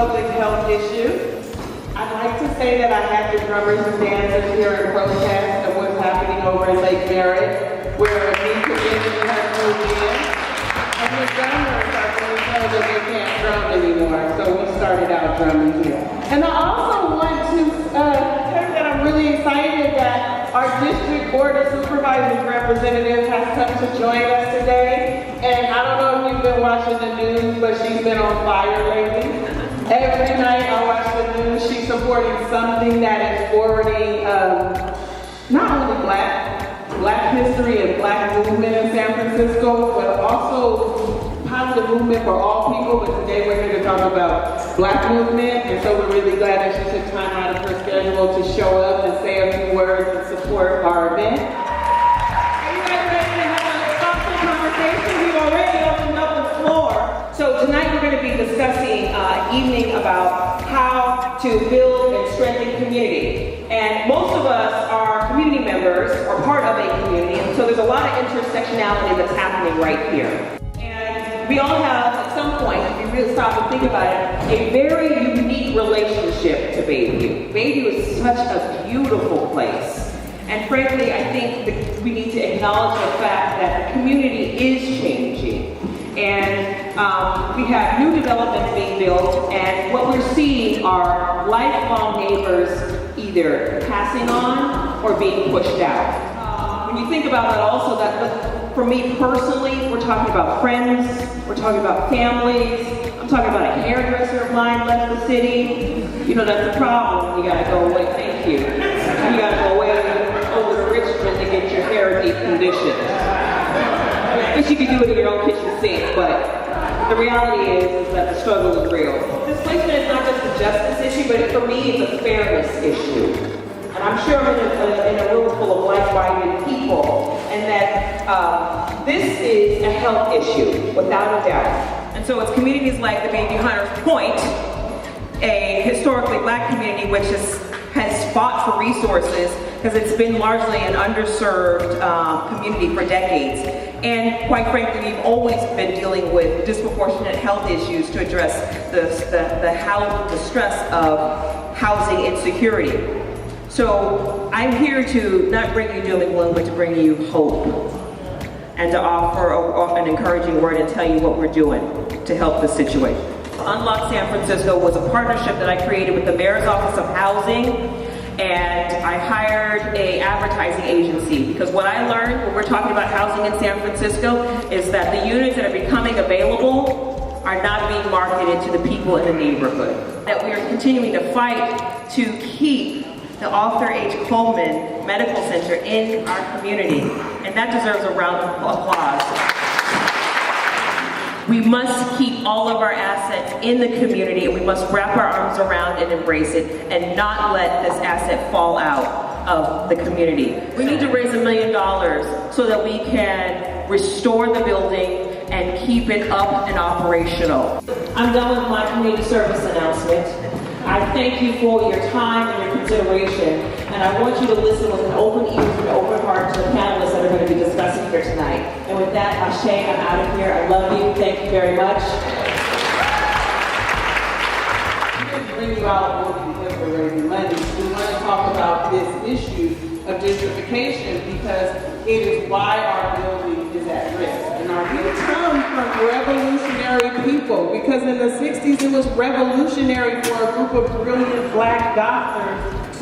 public health issue. I'd like to say that I had the drummers and dancers here in protest of what's happening over in Lake Merritt, where a new community has moved in, and the drummers are being told that they can't drum anymore, so we started out drumming here. And I also want to tell you that I'm really excited that our District Board of Supervisors representative has come to join us today. And I don't know if you've been watching the news, but she's been on fire lately. Every night I watch the news, she's supporting something that is forwarding not only Black history and Black movement in San Francisco, but also positive movement for all people. But today we're here to talk about Black movement, and so we're really glad that she took time out of her schedule to show up and say a few words and support our event. Are you guys ready to have a thoughtful conversation? We've already opened up the floor. So tonight we're going to be discussing an evening about how to build and strengthen community. And most of us are community members or part of a community, and so there's a lot of intersectionality that's happening right here. And we all have, at some point, if you really stop and think about it, a very unique relationship to Bayview. Bayview is such a beautiful place. And frankly, I think that we need to acknowledge the fact that the community is changing. And we have new developments being built, and what we're seeing are lifelong neighbors either passing on or being pushed out. When you think about that also, that for me personally, we're talking about friends, we're talking about families, I'm talking about a hairdresser of mine left the city. You know, that's a problem. You gotta go away, thank you. You gotta go away over to Richmond to get your hair deep conditioned. I guess you could do it in your own kitchen sink, but the reality is that the struggle is real. Displacement is not just a justice issue, but for me it's a fairness issue. And I'm sure I'm in a room full of like-minded people, and that this is a health issue, without a doubt. And so it's communities like the Bayview Hunters Point, a historically Black community which has fought for resources because it's been largely an underserved community for decades. And quite frankly, we've always been dealing with disproportionate health issues to address the stress of housing insecurity. So I'm here to not bring you doom and gloom, but to bring you hope and to offer an encouraging word and tell you what we're doing to help this situation. Unlock San Francisco was a partnership that I created with the Mayor's Office of Housing, and I hired an advertising agency because what I learned when we're talking about housing in San Francisco is that the units that are becoming available are not being marketed to the people in the neighborhood. That we are continuing to fight to keep the Arthur H. Coleman Medical Center in our community, and that deserves a round of applause. We must keep all of our assets in the community, and we must wrap our arms around and embrace it and not let this asset fall out of the community. We need to raise $1 million so that we can restore the building and keep it up and operational. I'm done with my community service announcement. I thank you for your time and your consideration, and I want you to listen with an open ear and an open heart to the panelists that are going to be discussing here tonight. And with that, Ashe, I'm out of here. I love you. Thank you very much. We didn't bring you out only because we're raising money. We want to talk about this issue of gentrification because it is why our building is at risk. And we come from revolutionary people, because in the 60s it was revolutionary for a group of brilliant Black doctors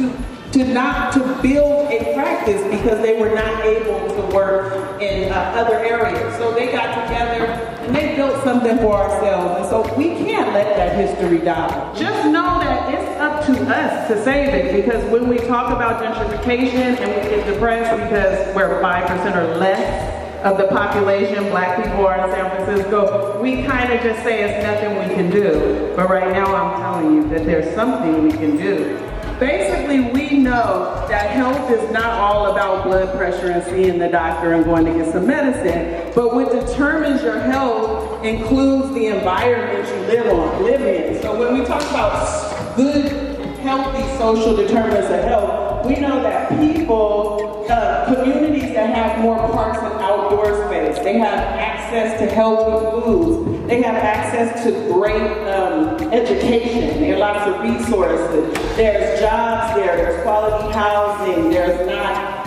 to build a practice because they were not able to work in other areas. So they got together and they built something for ourselves. And so we can't let that history die. Just know that it's up to us to save it, because when we talk about gentrification and we get depressed because we're 5% or less of the population Black people are in San Francisco, we kind of just say it's nothing we can do. But right now I'm telling you that there's something we can do. Basically, we know that health is not all about blood pressure and seeing the doctor and going to get some medicine, but what determines your health includes the environment you live in. So when we talk about good, healthy social determinants of health, we know that people, communities that have more parks and outdoor space, they have access to healthy foods, they have access to great education, there are lots of resources, there's jobs there, there's quality housing, there's not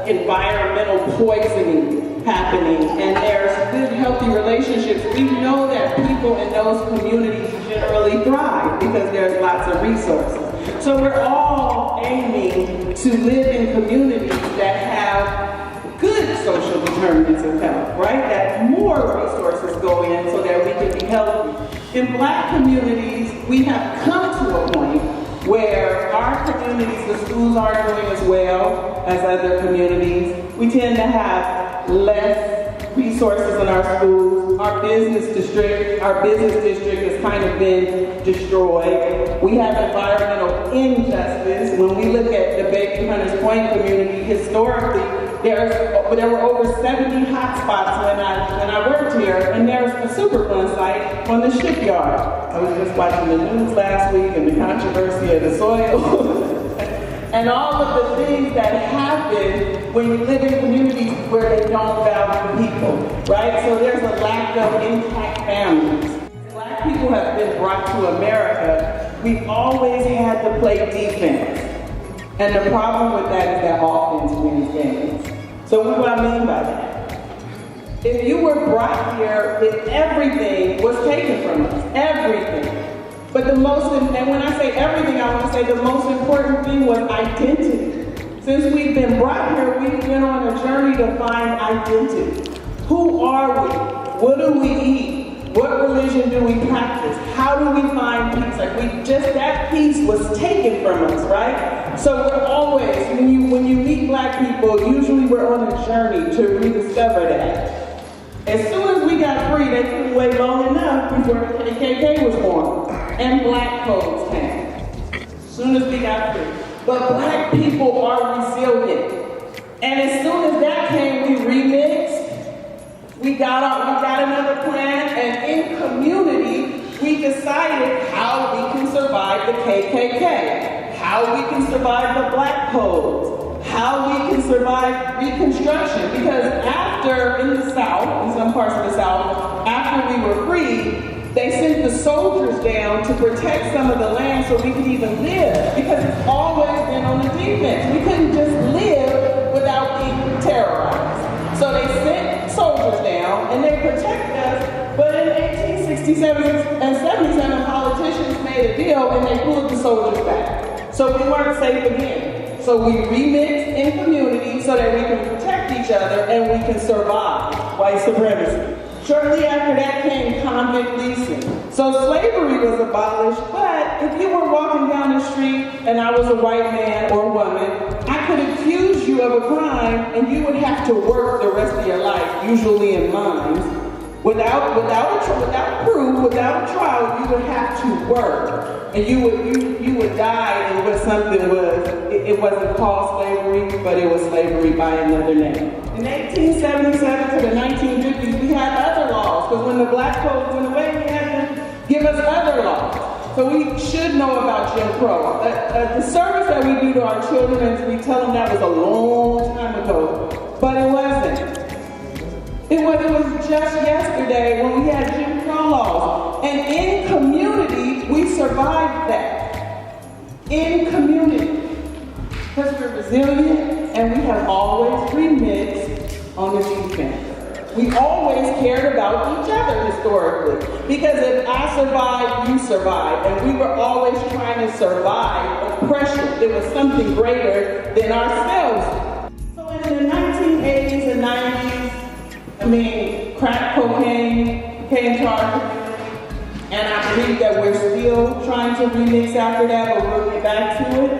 environmental poisoning happening, and there's good healthy relationships. We know that people in those communities generally thrive because there's lots of resources. So we're all aiming to live in communities that have good social determinants of health, right? That more resources go in so that we can be healthy. In Black communities, we have come to a point where our communities, the schools aren't doing as well as other communities. We tend to have less resources in our schools. Our business district has kind of been destroyed. We have environmental injustice. When we look at the Bacon Hunters Point community, historically, there were over 70 hotspots when I worked here, and there's a Superfund site on the shipyard. I was just watching the news last week and the controversy of the soil. And all of the things that happen when you live in communities where they don't value people, right? So there's a lack of intact families. Black people have been brought to America. We've always had to play defense. And the problem with that is that offense wins games. So what do I mean by that? If you were brought here, then everything was taken from us, everything. But and when I say everything, I want to say the most important thing was identity. Since we've been brought here, we've been on a journey to find identity. Who are we? What do we eat? What religion do we practice? How do we find peace? That peace was taken from us, right? So we're always, when you meet Black people, usually we're on a journey to rediscover that. As soon as we got free, they couldn't wait long enough before the KKK was born and Black codes came. As soon as we got free. But Black people are resilient. And as soon as that came, we remixed. We got another plan, and in community, we decided how we can survive the KKK, how we can survive the Black codes, how we can survive Reconstruction. Because in the South, in some parts of the South, after we were free, they sent the soldiers down to protect some of the land so we could even live, because it's always been on the defense. We couldn't just live without being terrorized. So they sent soldiers down and they protected us, but in 1867 and 77, politicians made a deal and they pulled the soldiers back. So we weren't safe again. So we remixed in community so that we can protect each other and we can survive white supremacy. Shortly after that came convict leasing. So slavery was abolished, but if you were walking down the street and I was a white man or woman, I could accuse you of a crime and you would have to work the rest of your life, usually in mines. Without proof, without a trial, you would have to work. And you would die in what something was, it wasn't called slavery, but it was slavery by another name. In 1877 to the 1950s, we had other laws, because when the Black Codes went away, we had to give us other laws. So we should know about Jim Crow. The service that we do to our children is we tell them that was a long time ago, but it wasn't. It was just yesterday when we had Jim Crow laws. And in community, we survived that. In community. Because we're resilient and we have always remixed on the defense. We always cared about each other historically. Because if I survive, you survive. And we were always trying to survive oppression. There was something greater than ourselves. So in the 1980s and 90s, crack cocaine came to our community, and I believe that we're still trying to remix after that, but we'll get back to it.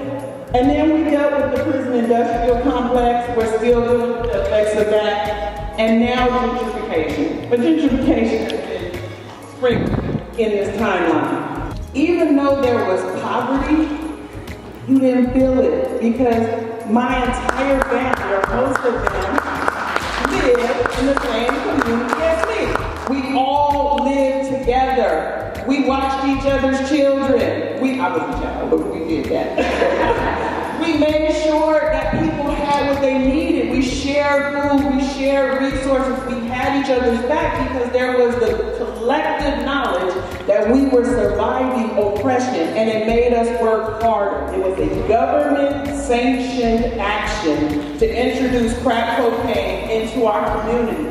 And then we dealt with the prison industrial complex. We're still dealing with the effects of that. And now gentrification. But gentrification has been sprinkled in this timeline. Even though there was poverty, you didn't feel it, because my entire family, or most of them, live in the same community as me. We all lived together. We watched each other's children. I was a child, but we did that. We made sure that people had what they needed. We shared food, we shared resources, we had each other's back because there was the collective knowledge that we were surviving oppression, and it made us work harder. It was a government-sanctioned action to introduce crack cocaine into our community,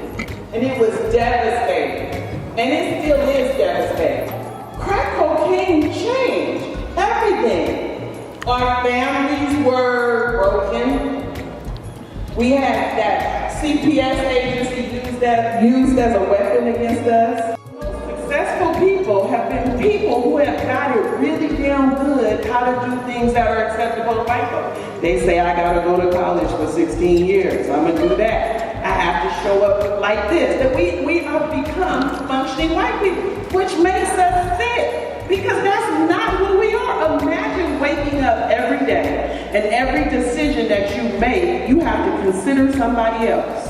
and it was devastating, and it still is devastating. Crack cocaine changed everything. Our families were broken. We had that CPS agency used as a weapon against us. Successful people have been people who have got it really damn good how to do things that are acceptable to white folks. They say, I gotta go to college for 16 years. I'm gonna do that. I have to show up like this. That we have become functioning white people, which makes us sick. Because that's not who we are. Imagine waking up every day and every decision that you make, you have to consider somebody else.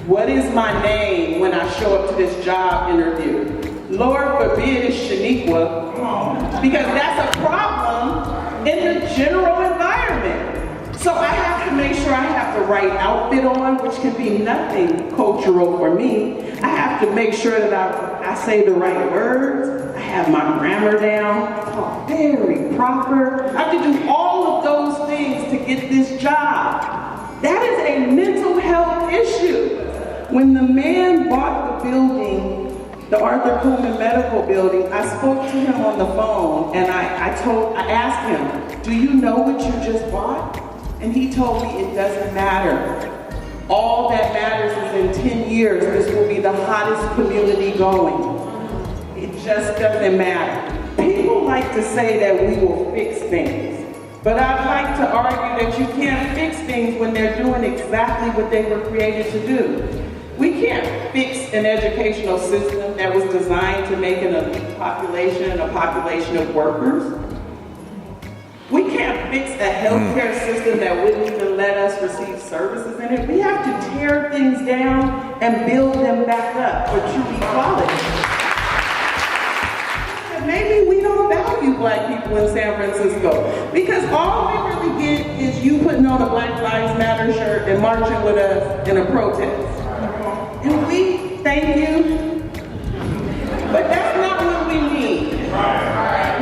What is my name when I show up to this job interview? Lord forbid it's Shaniqua, because that's a problem in the general environment. So I have to make sure I have the right outfit on, which can be nothing cultural for me. I have to make sure that I say the right words. I have my grammar down, talk very proper. I have to do all of those things to get this job. That is a mental health issue. When the man bought the building, the Arthur Kuhlman Medical Building, I spoke to him on the phone and I asked him, do you know what you just bought? And he told me it doesn't matter. All that matters is in 10 years, this will be the hottest community going. It just doesn't matter. People like to say that we will fix things, but I'd like to argue that you can't fix things when they're doing exactly what they were created to do. We can't fix an educational system that was designed to make an elite population a population of workers. We can't fix a healthcare system that wouldn't even let us receive services in it. We have to tear things down and build them back up for true equality. Maybe we don't value black people in San Francisco because all we really get is you putting on a Black Lives Matter shirt and marching with us in a protest. And we thank you, but that's not what we need.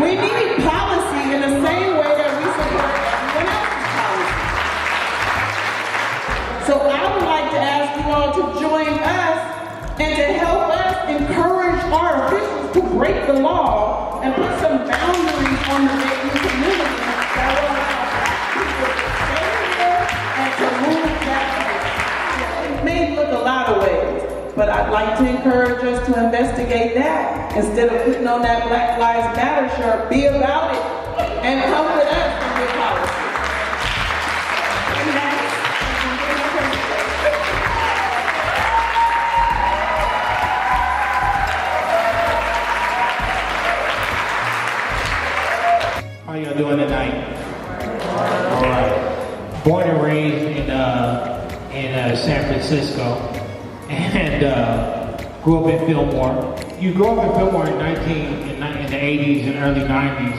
We need policy in the same way that we support everyone else's policy. So I would like to ask you all to join us and to help us encourage our officials to break the law and put some boundaries on the Dayton community that will allow people to stay here and to move back. It may look a lot of ways, but I'd like to encourage us to investigate that instead of putting on that Black Lives Matter shirt. Be about it and come with us and your policy. How y'all doing tonight? All right. Born and raised in San Francisco, and grew up in Fillmore. You grew up in Fillmore in the 80s and early 90s,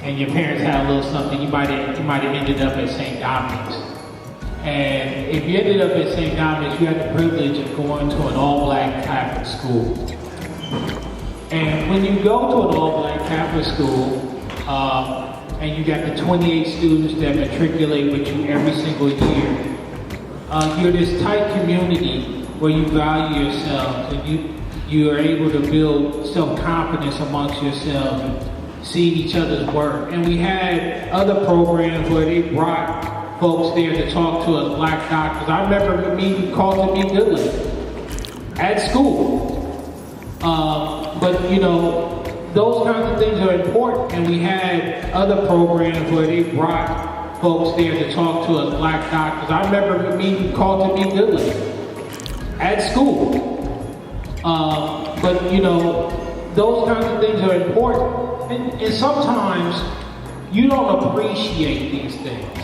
and your parents had a little something. You might have ended up at St. Dominic's. And if you ended up at St. Dominic's, you had the privilege of going to an all-black Catholic school. And when you go to an all-black Catholic school, and you got the 28 students that matriculate with you every single year, you're this tight community where you value yourselves and you are able to build self-confidence amongst yourselves and see each other's work. And we had other programs where they brought folks there to talk to us black doctors. I remember meeting Carlton B. Goodland at school. But you know, those kinds of things are important, and we had other programs where they brought folks there to talk to us black doctors. I remember meeting Carlton B. Goodland at school. But you know, those kinds of things are important, and sometimes you don't appreciate these things.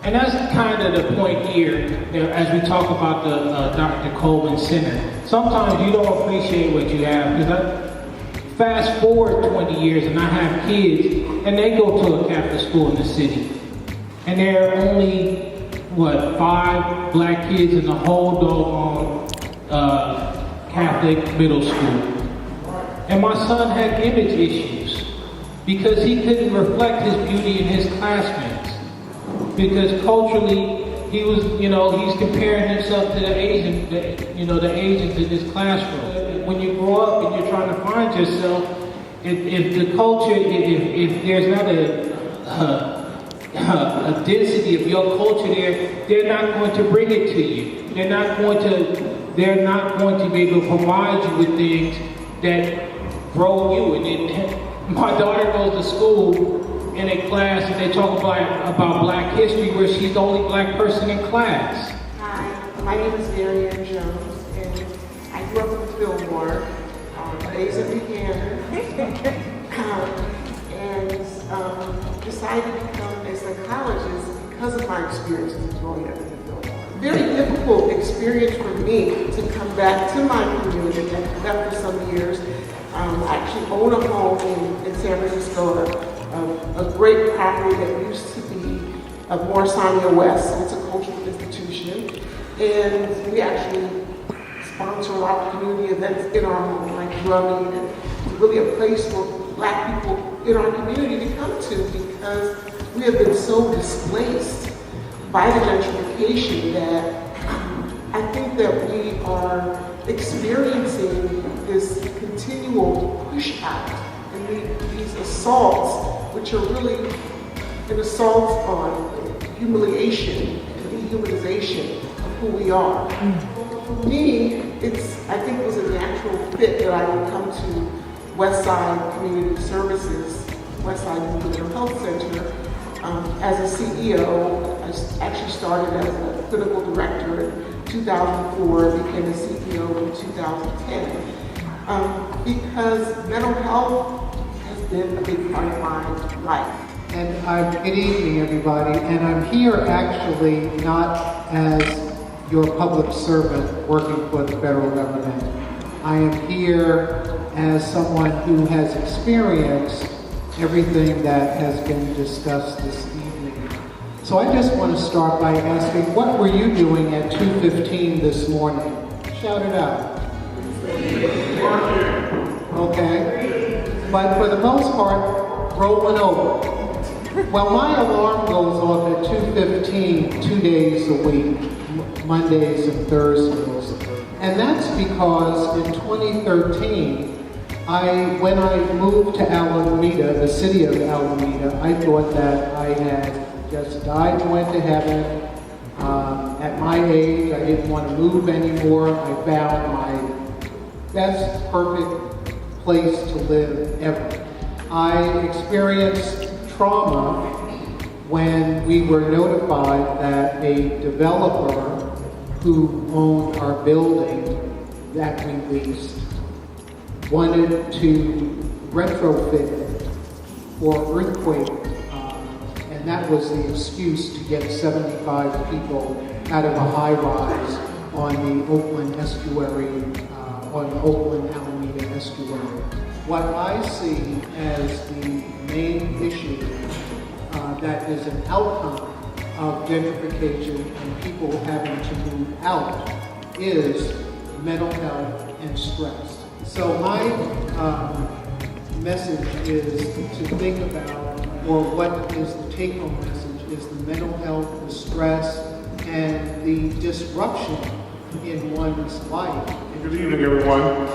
And that's kind of the point here as we talk about the Dr. Coleman Center. Sometimes you don't appreciate what you have, because fast forward 20 years and I have kids and they go to a Catholic school in the city. and there are only, 5 black kids in the whole doggone Catholic middle school. And my son had image issues because he couldn't reflect his beauty in his classmates. Because culturally, he was, he's comparing himself to the Asians in his classroom. When you grow up and you're trying to find yourself, if the culture, if there's not a density of your culture there, they're not going to bring it to you. They're not going to be able to provide you with things that grow you. And then, my daughter goes to school in a class and they talk about black history where she's the only black person in class. Hi, my name is Marianne Jones, and I grew up in Fillmore, raised in Buchanan, and decided to become a psychologist because of my experiences growing up in Fillmore. Very difficult experience for me to come back to my community after some years. I actually own a home in San Francisco, a great property that used to be of Morrisania West. It's a cultural institution, and we actually sponsor a lot of community events in our home, like drumming, and it's really a place for black people in our community to come to because we have been so displaced by the gentrification that I think that we are experiencing this continual push out and these assaults, which are really an assault on humiliation and dehumanization of who we are. For me, I think it was a natural fit that I would come to Westside Community Services, Westside Mental Health Center, as a CEO. I actually started as a clinical director in 2004, became a CEO in 2010. Because mental health has been a big part of my life. And good evening, everybody. And I'm here actually not as your public servant working for the federal government. I am here as someone who has experienced everything that has been discussed this evening. So I just want to start by asking, what were you doing at 2:15 this morning? Shout it out. Okay. But for the most part, rolling over. Well, my alarm goes off at 2:15 2 days a week, Mondays and Thursdays. And that's because in 2013, when I moved to Alameda, the city of Alameda, I thought that I had just died and went to heaven. At my age, I didn't want to move anymore. I found my best, perfect place to live ever. I experienced trauma when we were notified that a developer who owned our building that we leased wanted to retrofit it for earthquake, and that was the excuse to get 75 people out of a high-rise on the Oakland estuary, on the Oakland Alameda estuary. What I see as the main issue that is an outcome of gentrification and people having to move out is mental health and stress. So my message is to think about, or what is the take-home message, is the mental health, the stress, and the disruption in one's life. Good evening, everyone.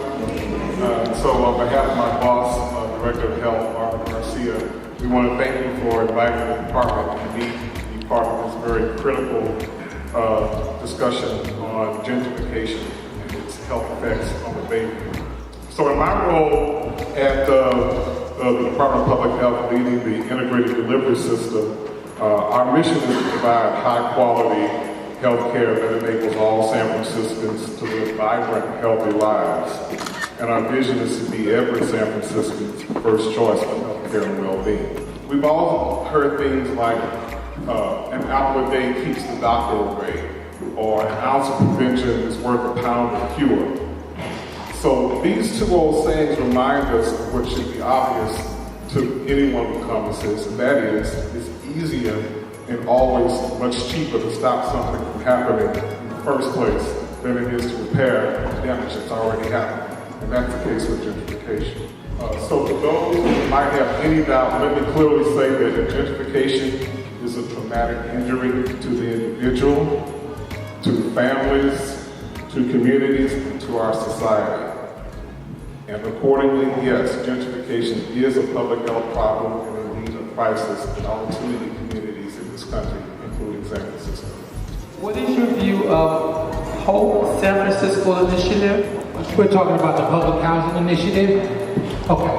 So on behalf of my boss, Director of Health, Mark Garcia, we want to thank you for inviting the department to be part of this very critical discussion on gentrification and its health effects on the baby. So in my role at the Department of Public Health leading the integrated delivery system, our mission is to provide high quality health care that enables all San Franciscans to live vibrant, healthy lives. And our vision is to be every San Franciscan's first choice for health care and well-being. We've all heard things like, an apple a day keeps the doctor away, or an ounce of prevention is worth a pound of cure. So these two old sayings remind us of what should be obvious to anyone who comes and says, and that is, it's easier and always much cheaper to stop something from happening in the first place than it is to repair the damage that's already happened. And that's the case with gentrification. So for those who might have any doubt, let me clearly say that gentrification is a traumatic injury to the individual, to families, to communities, and to our society. And accordingly, yes, gentrification is a public health problem and indeed a crisis in all too many communities in this country, including San Francisco. What is your view of Hope San Francisco initiative? We're talking about the public housing initiative. Okay.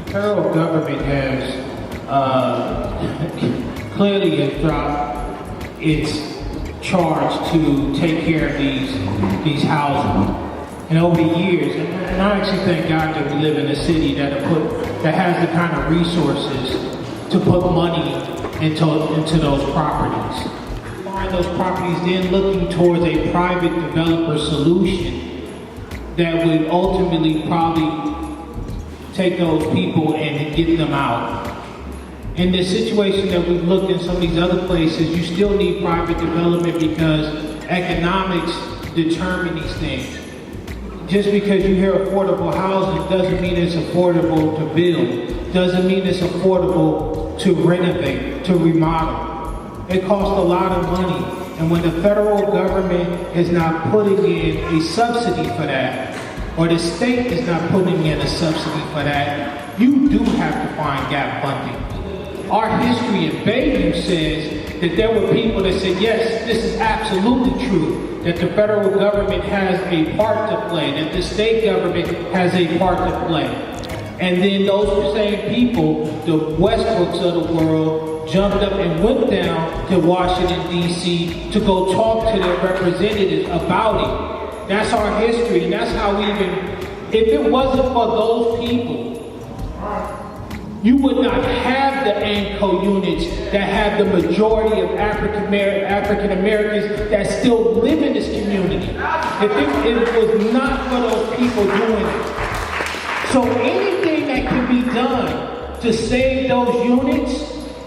The federal government has clearly has dropped its charge to take care of these housing. And over the years, and I actually thank God that we live in a city that has the kind of resources to put money into those properties. Buying those properties, then looking towards a private developer solution that would ultimately probably take those people and get them out. In the situation that we've looked in some of these other places, you still need private development because economics determine these things. Just because you hear affordable housing doesn't mean it's affordable to build, doesn't mean it's affordable to renovate, to remodel. It costs a lot of money. And when the federal government is not putting in a subsidy for that, or the state is not putting in a subsidy for that, you do have to find gap funding. Our history in Bayview says that there were people that said, yes, this is absolutely true, that the federal government has a part to play, that the state government has a part to play. And then those same people, the Westbrooks of the world, jumped up and went down to Washington, D.C. to go talk to their representatives about it. That's our history, and that's how we even, if it wasn't for those people, you would not have the ANCO units that have the majority of African Americans that still live in this community. If it was not for those people doing it. So anything that can be done to save those units,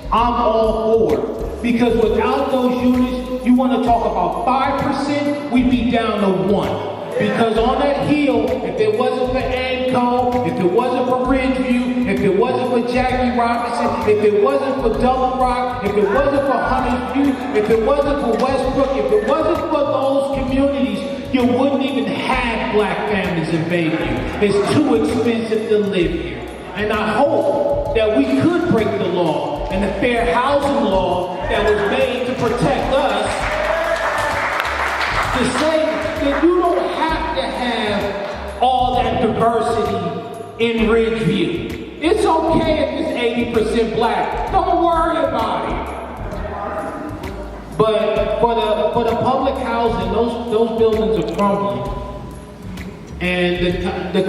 I'm all for. Because without those units, you want to talk about 5%, we'd be down to 1. Because on that hill, if it wasn't for ANCO, if it wasn't for Ridgeview, if it wasn't for Jackie Robinson, if it wasn't for Double Rock, if it wasn't for Hunter's View, if it wasn't for Westbrook, if it wasn't for those communities, you wouldn't even have black families in Bayview. It's too expensive to live here. And I hope that we could break the law and the fair housing law that was made to protect us to say that you don't have to have all that diversity in Ridgeview. It's okay if it's 80% black. Don't worry about it. But for the public housing, those buildings are crumbling. And the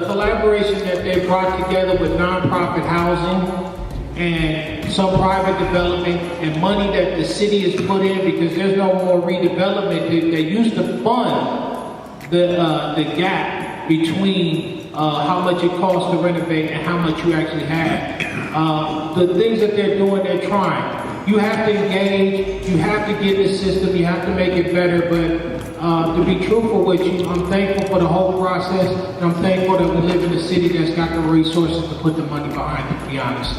collaboration that they brought together with nonprofit housing and some private development and money that the city has put in, because there's no more redevelopment. They used to fund the gap between how much it costs to renovate and how much you actually have. The things that they're doing, they're trying. You have to engage, you have to get the system, you have to make it better, but to be truthful with you, I'm thankful for the whole process, and I'm thankful that we live in a city that's got the resources to put the money behind it, to be honest.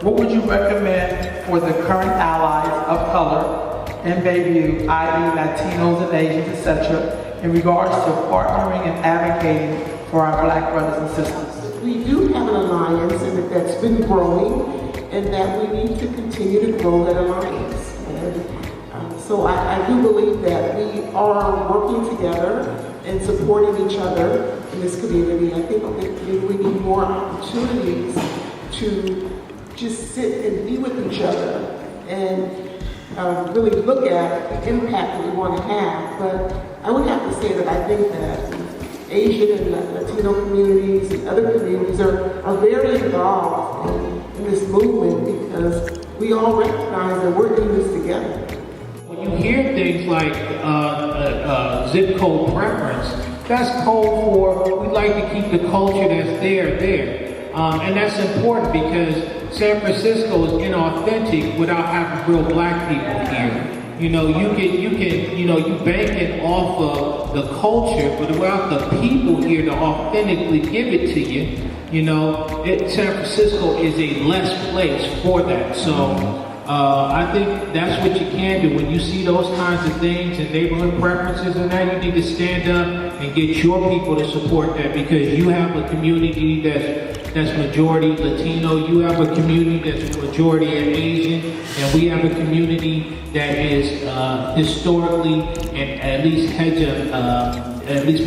What would you recommend for the current allies of color in Bayview, i.e. Latinos and Asians, etc., in regards to partnering and advocating for our black brothers and sisters? We do have an alliance, and that's been growing, and that we need to continue to grow that alliance. And so I do believe that we are working together and supporting each other in this community. I think that we need more opportunities to just sit and be with each other and really look at the impact that we want to have. But I would have to say that I think that Asian and Latino communities and other communities are very involved in this movement, because we all recognize that we're in this together. When you hear things like zip code preference, that's code for we like to keep the culture that's there. And that's important because San Francisco is inauthentic without having real black people here. You know, you banking off of the culture, but without the people here to authentically give it to you, San Francisco is a less place for that. So I think that's what you can do. When you see those kinds of things and neighborhood preferences and that, you need to stand up and get your people to support that, because you have a community that's majority Latino, you have a community that's majority Asian, and we have a community that is historically and at least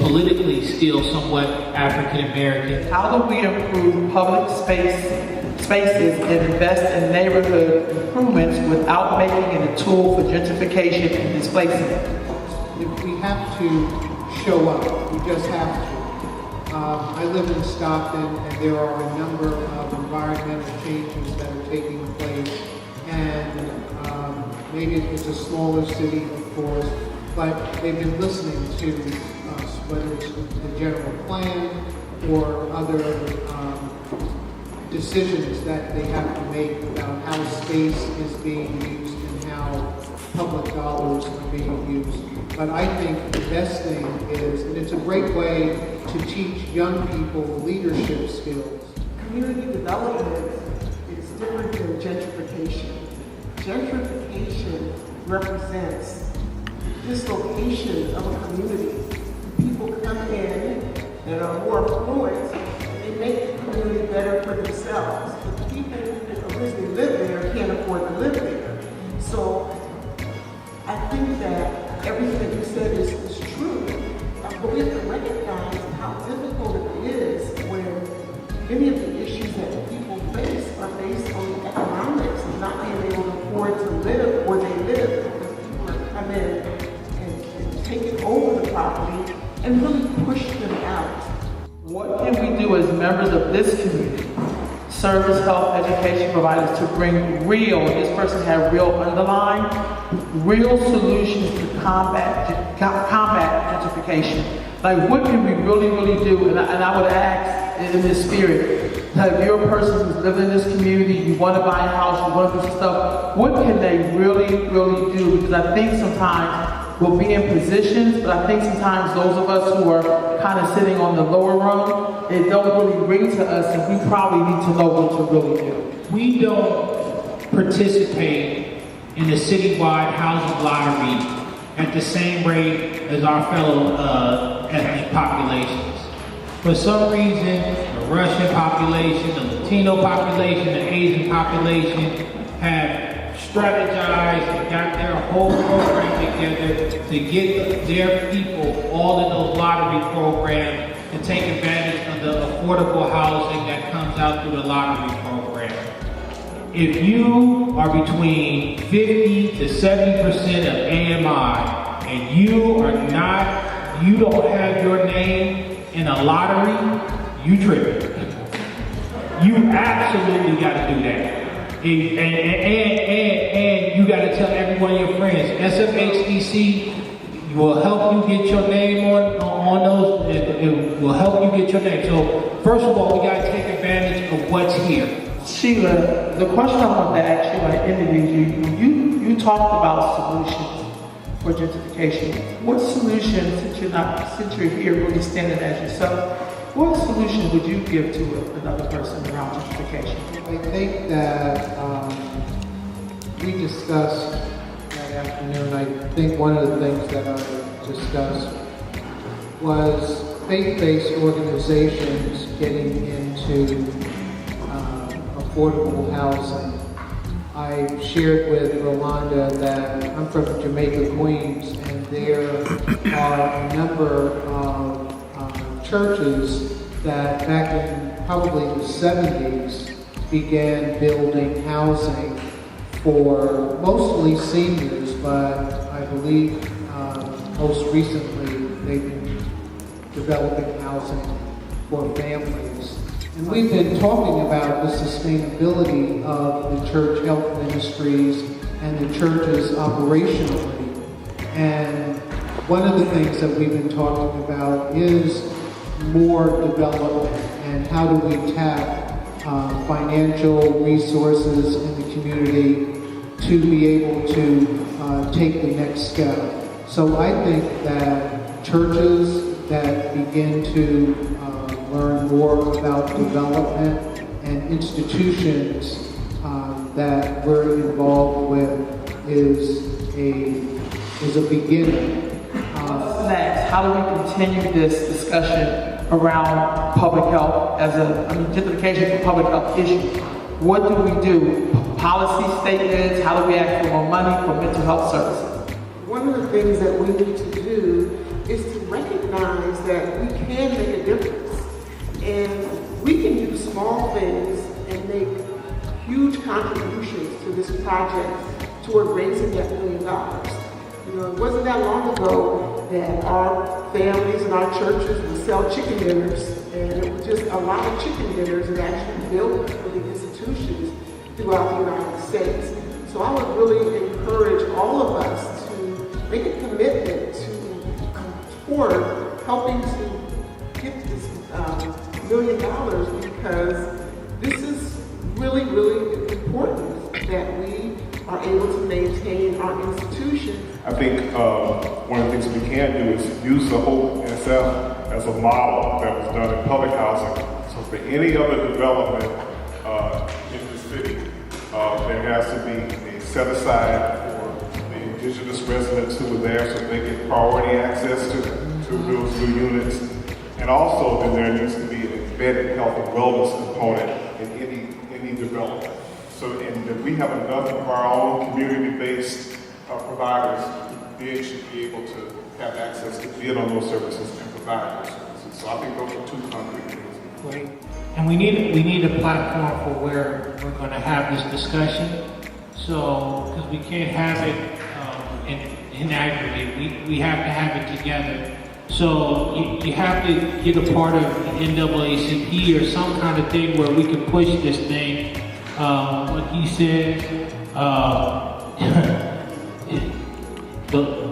politically still somewhat African American. How do we improve public spaces and invest in neighborhood improvements without making it a tool for gentrification and displacement? If we have to show up, we just have to. I live in Stockton, and there are a number of environmental changes that are taking place, and maybe it's a smaller city, of course, but they've been listening to us, whether it's the general plan or other decisions that they have to make about how space is being used and how public dollars are being used. But I think the best thing is, and it's a great way to teach young people leadership skills. Community development is different than gentrification. Gentrification represents dislocation of a community. People come in that are more affluent, they make the community better for themselves. But the people who originally live there can't afford to live there. So I think that everything that you said is true. But we have to recognize how difficult it is when many of the issues that people face are based on the economics of not being able to afford to live where they live, because people have come in and taken over the property and really pushed them out. What can we do as members of this community, service, health, education providers, to bring real, this person had real underline, real solutions to combat gentrification? Like, what can we really do? And I would ask in this spirit, that if you're a person who's living in this community, you want to buy a house, you want to do some stuff, what can they really do? Because I think sometimes we'll be in positions, but I think sometimes those of us who are kind of sitting on the lower rung, it don't really ring to us, and we probably need to know what to really do. We don't participate in the citywide housing lottery at the same rate as our fellow ethnic populations. For some reason, the Russian population, the Latino population, the Asian population have strategized and got their whole program together to get their people all in those lottery programs to take advantage of the affordable housing that comes out through the lottery program. If you are between 50 to 70% of AMI and you don't have your name in a lottery, you tripping. You absolutely got to do that. And you got to tell every one of your friends. SFHDC will help you get your name on those. It will help you get your name. So first of all, we got to take advantage of what's here. Sheila, the question I want to ask you, I interviewed you. You talked about solutions for gentrification. What solution, since you're here really standing as yourself, what solution would you give to another person around gentrification? I think that we discussed that afternoon, I think one of the things that I discussed was faith-based organizations getting into affordable housing. I shared with Rolanda that I'm from Jamaica, Queens, and there are a number of churches that back in probably the 70s began building housing for mostly seniors, but I believe most recently they've been developing housing for families. And we've been talking about the sustainability of the church health ministries and the churches operationally. And one of the things that we've been talking about is more development and how do we tap financial resources in the community to be able to take the next step. So I think that churches that begin to learn more about development and institutions that we're involved with is a beginning. Next, how do we continue this discussion around public health gentrification for public health issues? What do we do? Policy statements, how do we ask for more money for mental health services? One of the things that we need to do is to recognize that we can make a difference. And we can do small things and make huge contributions to this project toward raising that $1 million. You know, it wasn't that long ago that our families and our churches would sell chicken dinners, and it was just a lot of chicken dinners that actually built for the institutions throughout the United States. So I would really encourage all of us to make a commitment toward helping to get this $1 million, because this is really, really important that we are able to maintain our institutions. I think one of the things we can do is use the Hope NSF as a model that was done in public housing. So for any other development in the city, there has to be a set aside for the indigenous residents who are there so they get priority access to those new units. And also then there needs to be an embedded health and wellness component in any development. So, and that we have enough of our own community-based providers, they should be able to have access to bid on those services and provide those services. So I think those are two concrete things. Great. And we need a platform for where we're going to have this discussion. So, because we can't have it in aggregate, we have to have it together. So you have to get a part of the NAACP or some kind of thing where we can push this thing. Like he said,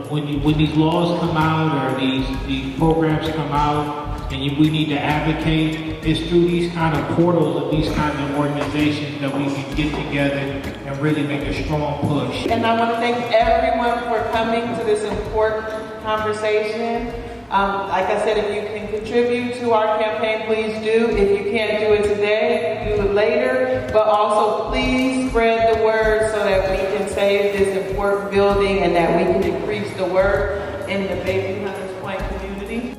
when these laws come out or these programs come out, and we need to advocate, it's through these kind of portals and these kinds of organizations that we can get together and really make a strong push. And I want to thank everyone for coming to this important conversation. Like I said, if you can contribute to our campaign, please do. If you can't do it today, do it later. But also, please spread the word so that we can save this important building and that we can increase the word in the Bayview Hunters Point community.